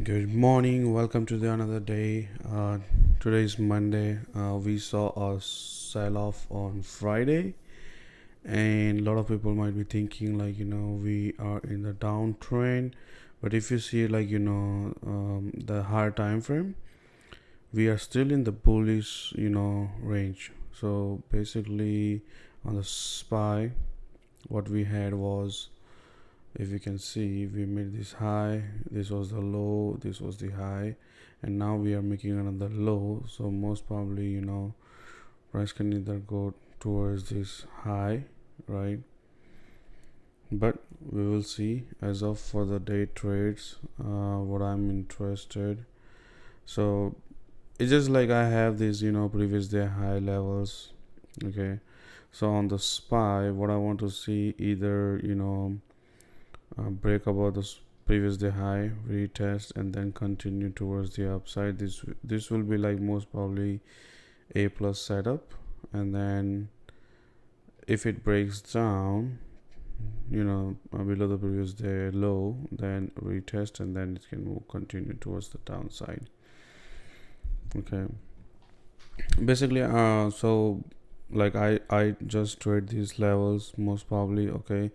Good morning, welcome to the another day. Today is Monday. We saw a sell-off on Friday, and a lot of people might be thinking we are in the downtrend. But if you see the higher time frame, we are still in the bullish range. So basically, on the SPY, what we had was, if you can see, we made this high, this was the low, this was the high, and now we are making another low. So most probably price can either go towards this high, right? But we will see. As of for the day trades, what I'm interested, so it's just like I have these previous day high levels. Okay, so on the SPY, what I want to see, either break above the previous day high, retest, and then continue towards the upside. This will be like most probably a plus setup, and then if it breaks down below the previous day low, then retest, and then it can continue towards the downside. Okay, basically so like I just trade these levels most probably. Okay,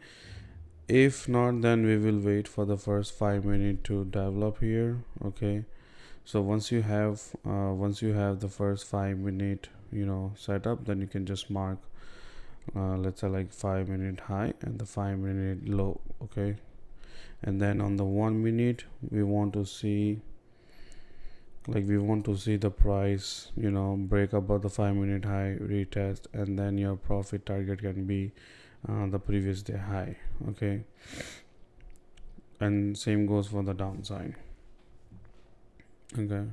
if not, then we will wait for the first 5 minutes to develop here. Okay, so once you have the first 5 minute setup, then you can just mark let's say like 5 minute high and the 5 minute low. Okay, and then on the 1 minute we want to see the price break above the 5 minute high, retest, and then your profit target can be the previous day high. Okay, and same goes for the downside. Okay,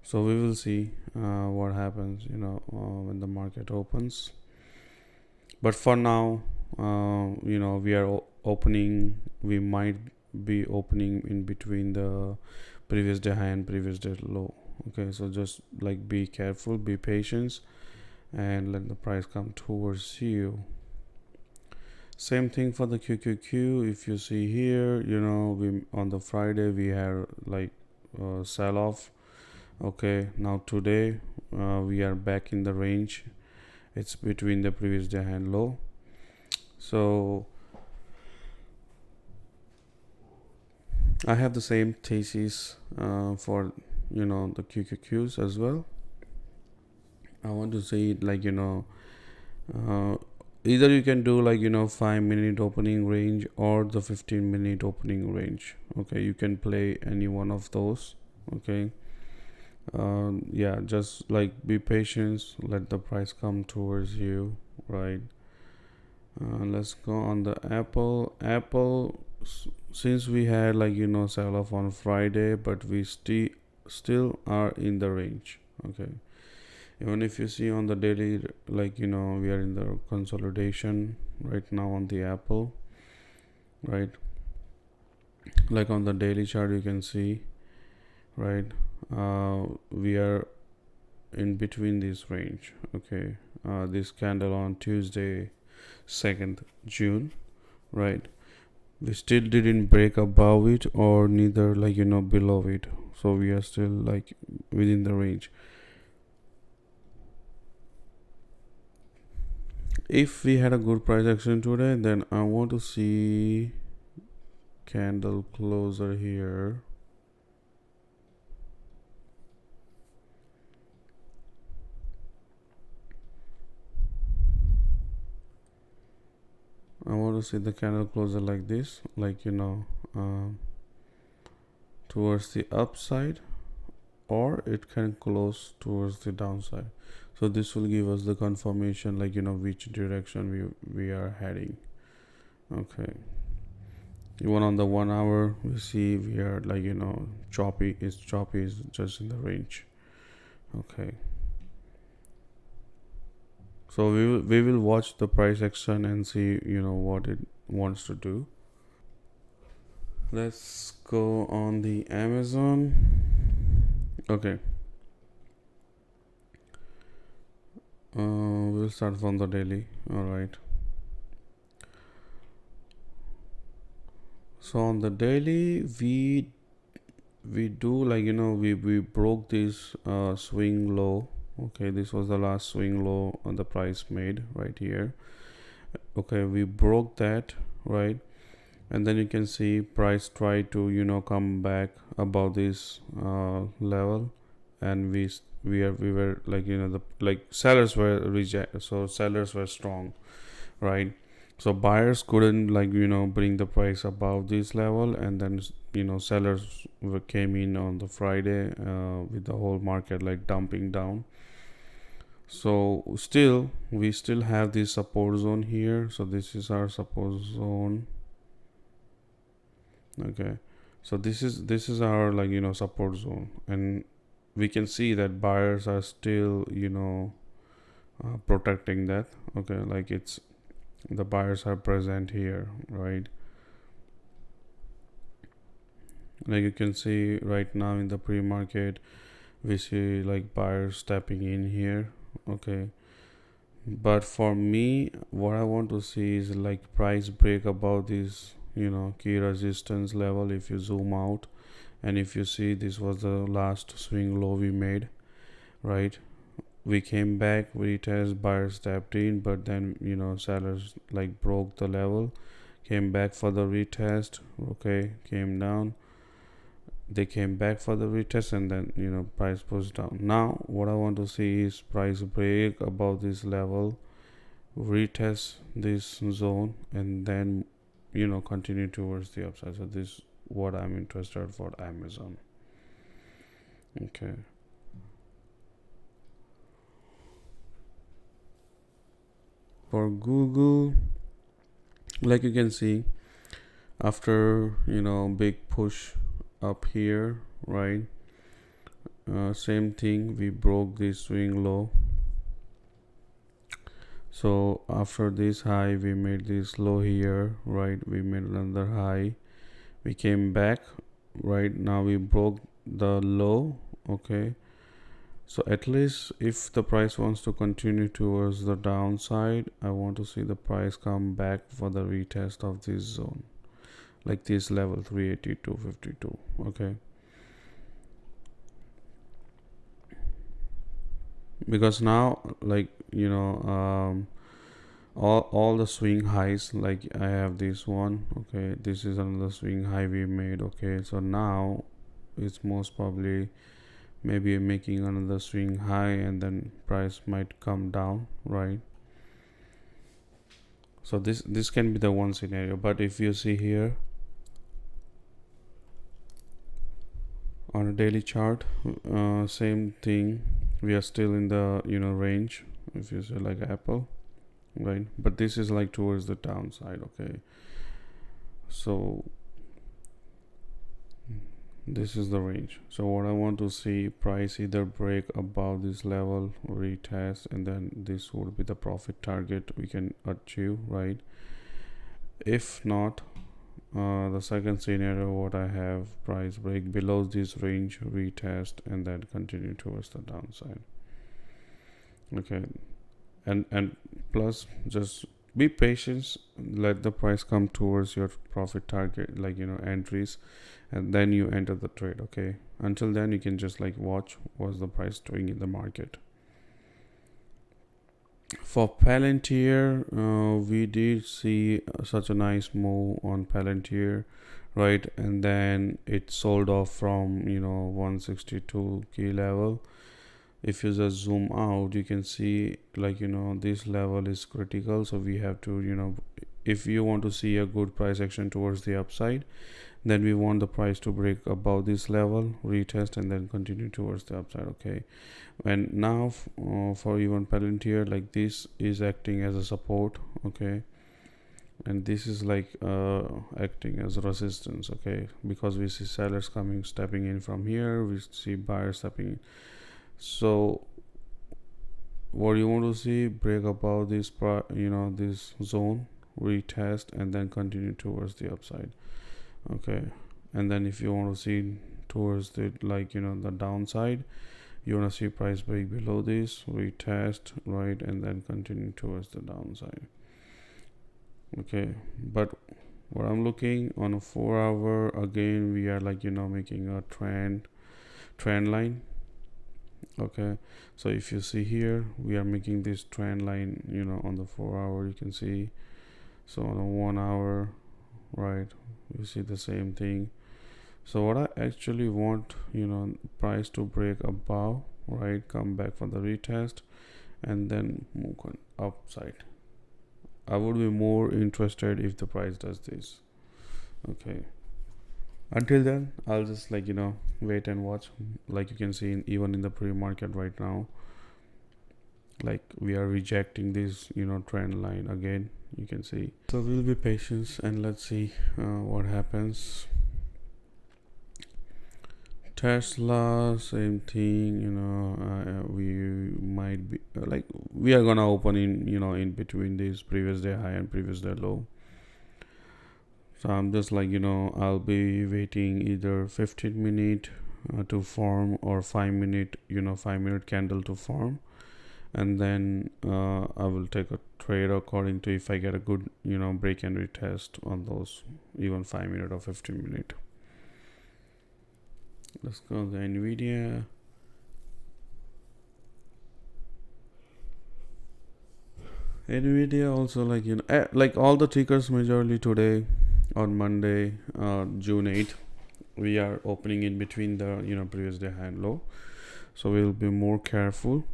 so we will see what happens when the market opens. But for now, we are opening, we might be opening in between the previous day high and previous day low. Okay, so just like be careful, be patient, and let the price come towards you. Same thing for the QQQ. If you see here, we on the Friday we had like sell off. Okay, now today we are back in the range. It's between the previous day and low. So I have the same thesis for the QQQs as well. I want to say it like either you can do 5 minute opening range or the 15-minute opening range. Okay, you can play any one of those. Okay, yeah, just like be patient, let the price come towards you, right? Let's go on the Apple. Since we had sell off on Friday, but we still are in the range. Okay, even if you see on the daily, we are in the consolidation right now on the Apple, right? Like on the daily chart you can see, right, we are in between this range. Okay, this candle on Tuesday 2nd June, right, we still didn't break above it or neither below it, so we are still within the range. If we had a good price action today, then I want to see candle closer here. I want to see the candle closer like this, towards the upside, or it can close towards the downside. So this will give us the confirmation which direction we are heading. Okay, even on the 1 hour we see we are choppy is just in the range. Okay, so we will watch the price action and see what it wants to do. Let's go on the Amazon. Okay, we'll start from the daily. All right, so on the daily we do, like, we broke this swing low. Okay, this was the last swing low on the price made right here. Okay, we broke that, right? And then you can see price try to come back above this level, and we were like, the like sellers were reject, so sellers were strong, right? So buyers couldn't, like, bring the price above this level, and then sellers came in on the Friday with the whole market like dumping down. So still we still have this support zone here. So this is our support zone. Okay, so this is our, like, support zone, and we can see that buyers are still protecting that. Okay, like it's the buyers are present here, right? Like you can see right now in the pre-market, we see like buyers stepping in here. Okay, but for me, what I want to see is like price break above this key resistance level. If you zoom out, and if you see, this was the last swing low we made, right? We came back, we retest, buyers stepped in, but then sellers like broke the level, came back for the retest. Okay, came down, they came back for the retest, and then price pushed down. Now what I want to see is price break above this level, retest this zone, and then continue towards the upside. So this is what I'm interested for Amazon. Okay, for Google, like you can see, after big push up here, right? Same thing, we broke this swing low. So after this high, we made this low here, right? We made another high, we came back, right? Now we broke the low. Okay, so at least if the price wants to continue towards the downside, I want to see the price come back for the retest of this zone, like this level 382.52. Okay, because now, like, all the swing highs, like I have this one. Okay, this is another swing high we made. Okay, so now it's most probably maybe making another swing high, and then price might come down, right? So this can be the one scenario. But if you see here on a daily chart, same thing, we are still in the range. If you say like Apple, right? But this is like towards the downside. Okay, so this is the range. So what I want to see, price either break above this level, retest, and then this would be the profit target we can achieve, right? If not, the second scenario, what I have, price break below this range, retest, and then continue towards the downside. Okay, and plus just be patient, let the price come towards your profit target, like entries, and then you enter the trade. Okay, until then you can just like watch what's the price doing in the market. For Palantir, we did see such a nice move on Palantir, right? And then it sold off from 162 key level. If you just zoom out, you can see, like, this level is critical. So we have to, if you want to see a good price action towards the upside, then we want the price to break above this level, retest, and then continue towards the upside. Okay, and now for even Palantir, like this is acting as a support. Okay, and this is like acting as resistance. Okay, because we see sellers stepping in from here, we see buyers stepping in. So what you want to see, break above this this zone, retest, and then continue towards the upside. Okay, and then if you want to see towards the, like, the downside, you want to see price break below this, retest, right, and then continue towards the downside. Okay, but what I'm looking on a 4 hour, again we are like making a trend line. Okay, so if you see here, we are making this trend line on the 4 hour, you can see. So on a 1 hour, right, you see the same thing. So what I actually want, price to break above, right, come back for the retest and then move on upside. I would be more interested if the price does this. Okay, until then I'll just wait and watch. Like you can see even in the pre-market right now, like we are rejecting this trend line again, you can see. So we'll be patient and let's see what happens. Tesla, same thing, we might be we are gonna open in in between this previous day high and previous day low. So I'm just I'll be waiting either 15-minute to form or 5-minute 5-minute candle to form, and then I will take a trade according to if I get a good break and retest on those even 5-minute or 15-minute. Let's go the NVDA. NVDA also like all the tickers majorly today on Monday, June 8th, we are opening in between the previous day high and low, so we'll be more careful.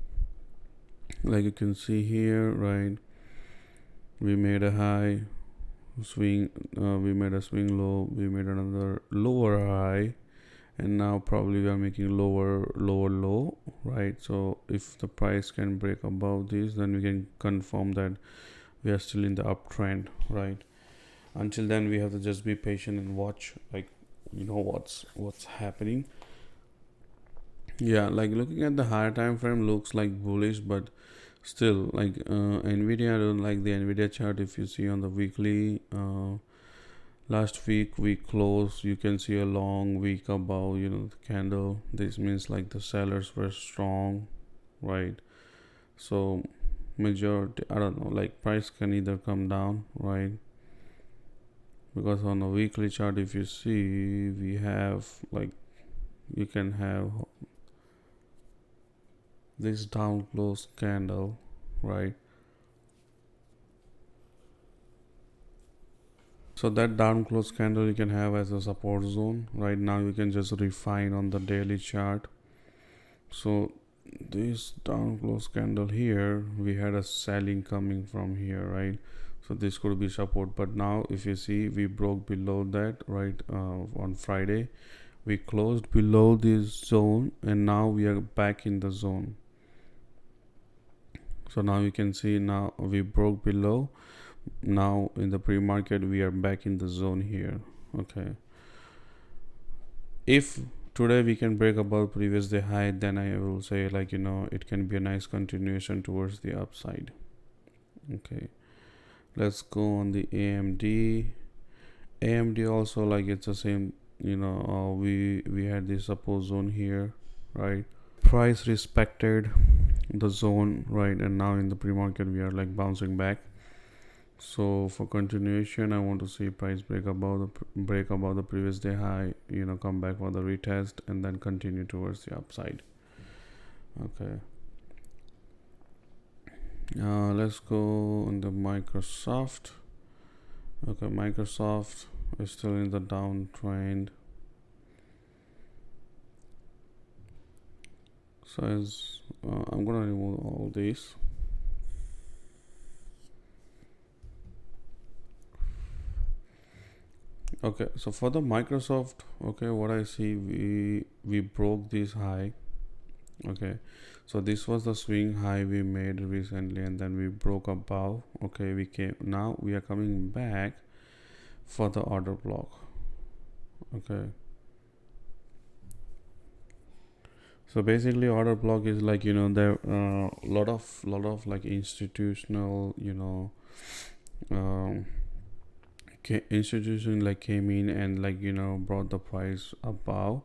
Like you can see here, right, we made a high swing, we made a swing low, we made another lower high, and now probably we are making lower low, right? So if the price can break above this, then we can confirm that we are still in the uptrend, right? Until then we have to just be patient and watch what's happening. Yeah, like looking at the higher time frame looks like bullish, but still NVIDIA, I don't like the NVIDIA chart. If you see on the weekly, last week we closed, you can see a long week above the candle. This means the sellers were strong, right? So majority, I don't know, price can either come down, right? Because on the weekly chart, if you see, we have you can have this down close candle, right? So that down close candle you can have as a support zone. Right now you can just refine on the daily chart. So this down close candle here, we had a selling coming from here, right? So this could be support, but now if you see, we broke below that, right? On Friday we closed below this zone and now we are back in the zone. So now you can see, now we broke below, now in the pre-market we are back in the zone here. Okay, if today we can break above previous day high, then I will say it can be a nice continuation towards the upside. Okay, let's go on the AMD also, it's the same, we had this support zone here, right? Price respected the zone, right? And now in the pre-market we are bouncing back. So for continuation, I want to see price break above the previous day high, come back for the retest and then continue towards the upside. Okay, let's go on the Microsoft. Okay, Microsoft is still in the downtrend. So I'm gonna remove all these. Okay, so for the Microsoft, okay, what I see, we broke this high. Okay, so this was the swing high we made recently and then we broke above. Okay, now we are coming back for the order block. Okay, so basically order block is there lot of institutional institution came in and brought the price above.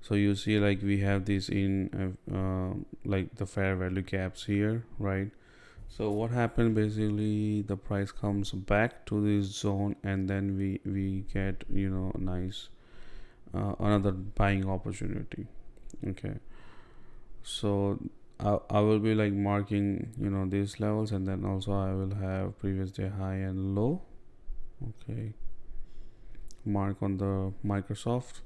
So you see we have this in the fair value gaps here, right? So what happened, basically the price comes back to this zone, and then we get, you know, nice another buying opportunity. Okay, so I will be like marking, you know, these levels, and then also I will have previous day high and low. Okay, mark on the Microsoft,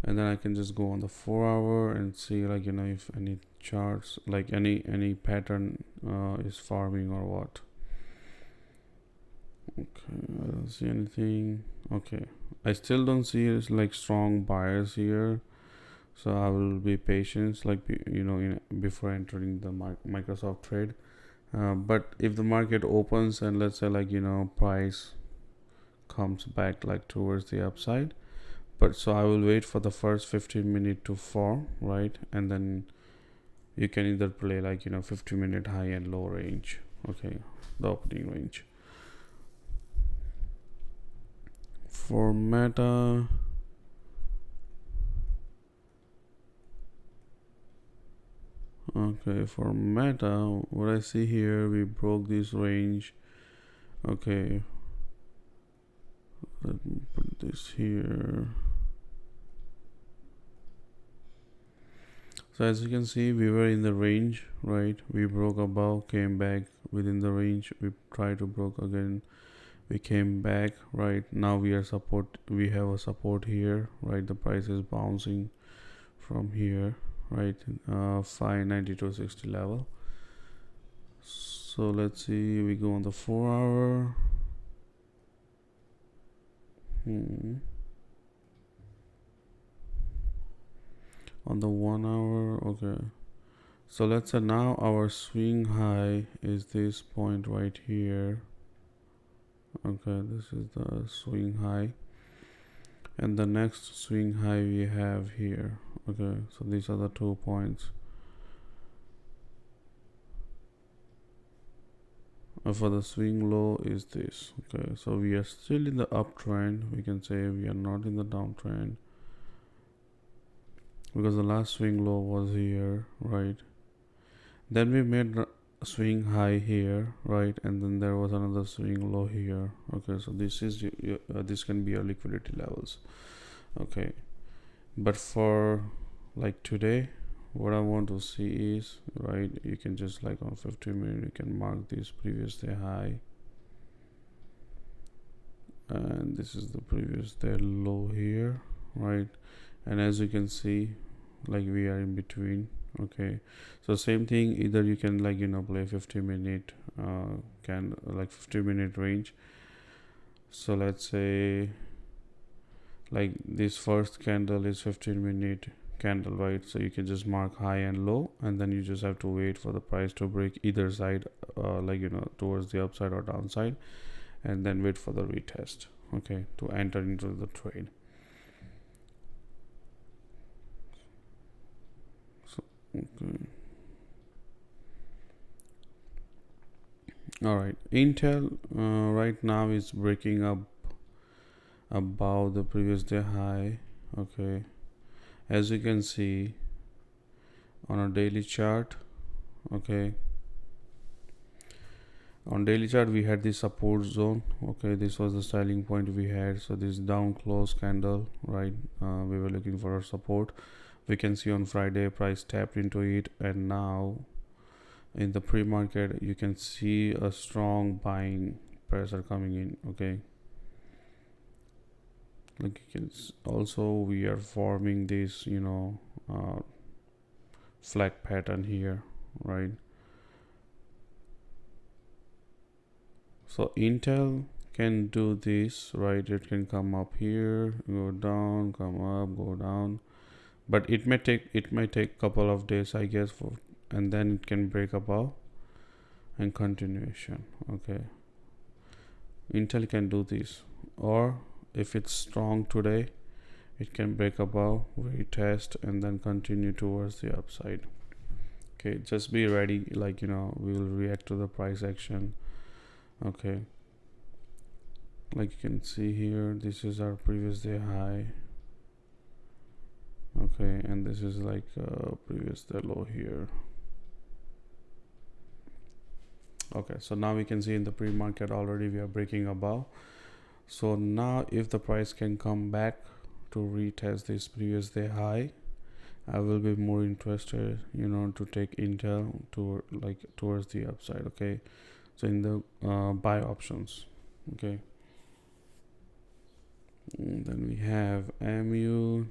and then I can just go on the 4 hour and see, like, you know, if any charts, like any pattern is forming or what. Okay, I don't see anything. Okay, I still don't see like strong buyers here, so I will be patient, like, you know, before entering the Microsoft trade. But if the market opens and let's say, like, you know, price comes back like towards the upside, but so I will wait for the first 15 minute to form, right? And then you can either play, like, you know, 50-minute high and low range. Okay, the opening range for Meta. Okay, for Meta, what I see here, we broke this range. Okay, let me put this here. So as you can see, we were in the range, right? We broke above, came back within the range. We tried to broke again. We came back, right? Now we are support. We have a support here, right? The price is bouncing from here, right? 592.60 level. So let's see. We go on the 4 hour. On the 1 hour, okay. So let's say now our swing high is this point right here. Okay, this is the swing high, and the next swing high we have here. Okay, so these are the 2 points. For the swing low is this. Okay, so we are still in the uptrend. We can say we are not in the downtrend, because the last swing low was here, right? Then we made a swing high here, right? And then there was another swing low here. Okay, so this is this can be your liquidity levels. Okay, but for like today, what I want to see is, right, you can just like on 15 minute you can mark this previous day high, and this is the previous day low here, right? And as you can see, like, we are in between. Okay, so same thing, either you can, like, you know, play 50-minute can like 50-minute range. So let's say, like, this first candle is 15-minute candle, right? So you can just mark high and low, and then you just have to wait for the price to break either side, like, you know, towards the upside or downside, and then wait for the retest, okay, to enter into the trade. So, okay, all right, Intel right now is breaking up above the previous day high. Okay, as you can see on a daily chart. Okay, on daily chart we had this support zone. Okay, this was the styling point we had. So this down close candle, right? We were looking for a support. We can see on Friday price tapped into it, and now in the pre-market you can see a strong buying pressure coming in. Okay, like, you can also, we are forming this, you know, flag pattern here, right? So Intel can do this, right? It can come up here, go down, come up, go down, but it may take couple of days, I guess, and then it can break above and continuation. Okay, Intel can do this, or if it's strong today, it can break above, retest, and then continue towards the upside. Okay, just be ready, like, you know, we will react to the price action. Okay, like you can see here, this is our previous day high. Okay, and this is like previous day low here. Okay, so now we can see in the pre-market already we are breaking above. So now if the price can come back to retest this previous day high, I will be more interested, to take Intel to like towards the upside. Okay, so in the buy options. Okay, and then we have MU.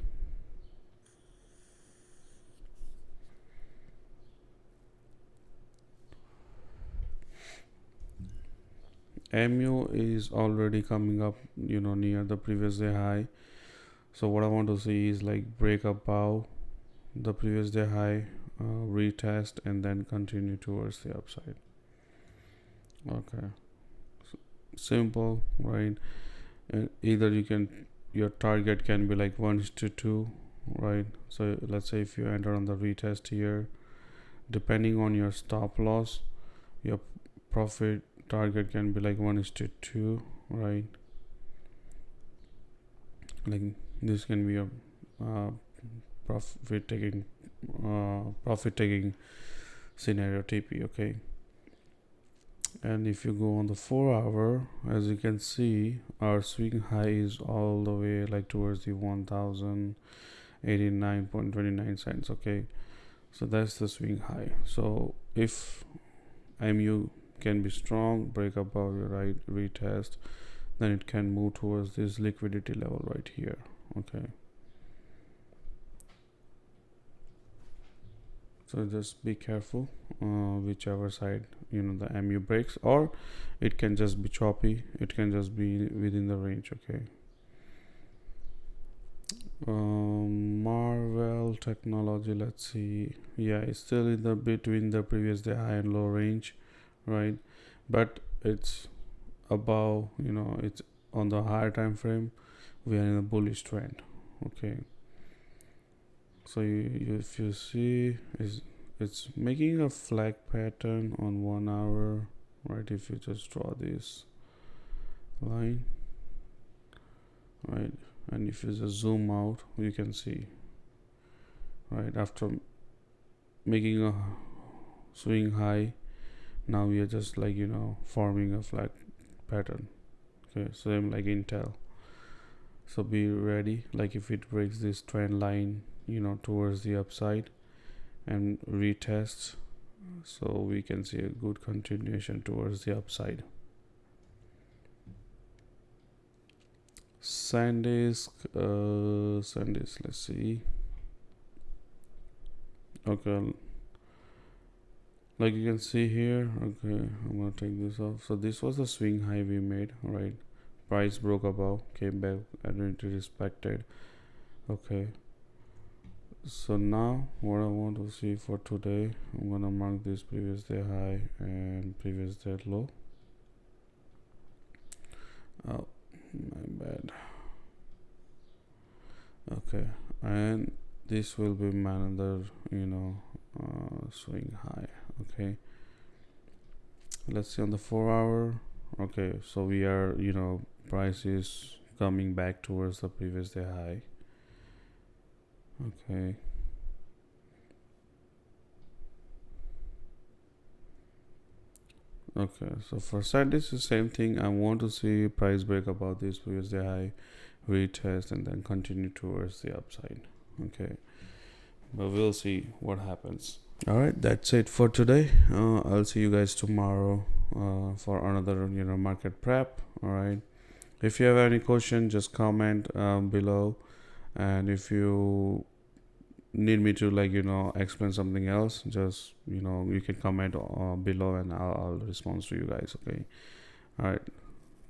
MU is already coming up, near the previous day high. So what I want to see is like break above the previous day high, retest, and then continue towards the upside. Okay, simple, right? And either your target can be like 1:2, right? So let's say if you enter on the retest here, depending on your stop loss, your profit target can be like 1:2, right? Like this can be a profit taking scenario TP. Okay, and if you go on the 4-hour, as you can see, our swing high is all the way like towards the 1089.29 cents. Okay, so that's the swing high. So if MU can be strong, break above your right retest, then it can move towards this liquidity level right here. Okay, so just be careful whichever side the MU breaks, or it can just be choppy, it can just be within the range. Okay, Marvel Technology, let's see. Yeah, it's still in the between the previous day high and low range, right? But it's above, it's on the higher time frame. We are in a bullish trend. Okay, so if you see, it's making a flag pattern on 1 hour, right? If you just draw this line, right, and if you just zoom out, you can see, right, after making a swing high, now we are just like forming a flag pattern. Okay, same like Intel. So be ready, like if it breaks this trend line towards the upside and retests, so we can see a good continuation towards the upside. SanDisk, let's see. Okay, like you can see here. Okay, I'm gonna take this off. So this was the swing high we made, right? Price broke above, came back, and it respected. Okay, so now what I want to see for today, I'm gonna mark this previous day high and previous day low. Oh, my bad. Okay, and this will be another swing high. Okay, let's see on the 4-hour. Okay, so we are price is coming back towards the previous day high. Okay, so for SanDisk is the same thing. I want to see price break about this previous day high, retest, and then continue towards the upside. Okay, but we'll see what happens. All right, that's it for today. I'll see you guys tomorrow for another market prep. All right, if you have any question, just comment below, and if you need me to explain something else, just you can comment below, and I'll respond to you guys. Okay, all right,